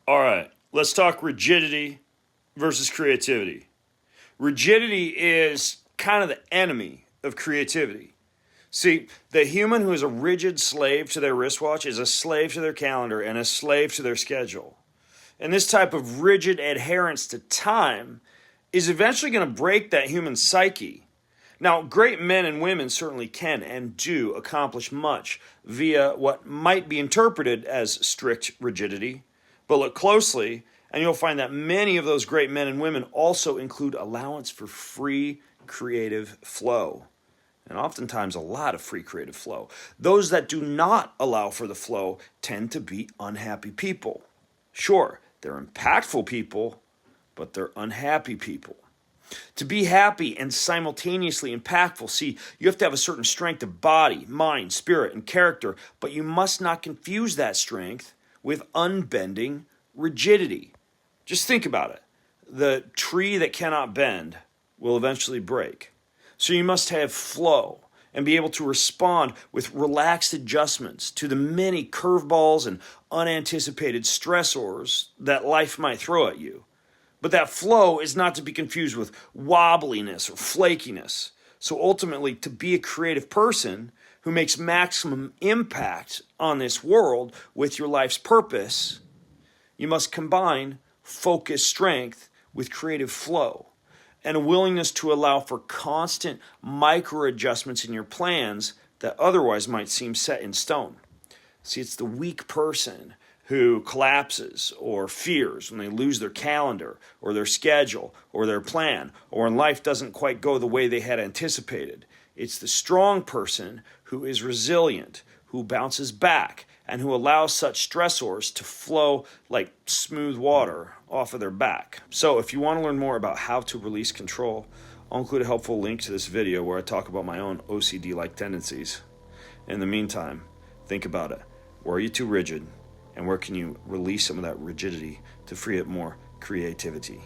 All right, let's talk rigidity versus creativity. Rigidity is kind of the enemy of creativity. See, the human who is a rigid slave to their wristwatch is a slave to their calendar and a slave to their schedule. And this type of rigid adherence to time is eventually going to break that human psyche. Now, great men and women certainly can and do accomplish much via what might be interpreted as strict rigidity. But look closely, and you'll find that many of those great men and women also include allowance for free creative flow. And oftentimes a lot of free creative flow. Those that do not allow for the flow tend to be unhappy people. Sure, they're impactful people, but they're unhappy people. To be happy and simultaneously impactful, see, you have to have a certain strength of body, mind, spirit, and character, but you must not confuse that strength with unbending rigidity. Just think about it. The tree that cannot bend will eventually break. So you must have flow and be able to respond with relaxed adjustments to the many curveballs and unanticipated stressors that life might throw at you. But that flow is not to be confused with wobbliness or flakiness. So ultimately, to be a creative person who makes maximum impact on this world with your life's purpose, you must combine focused strength with creative flow and a willingness to allow for constant micro adjustments in your plans that otherwise might seem set in stone. See, it's the weak person who collapses or fears when they lose their calendar or their schedule or their plan, or when life doesn't quite go the way they had anticipated. It's the strong person who is resilient, who bounces back, and who allows such stressors to flow like smooth water off of their back. So if you want to learn more about how to release control, I'll include a helpful link to this video where I talk about my own OCD-like tendencies. In the meantime, think about it. Where are you too rigid? And where can you release some of that rigidity to free up more creativity?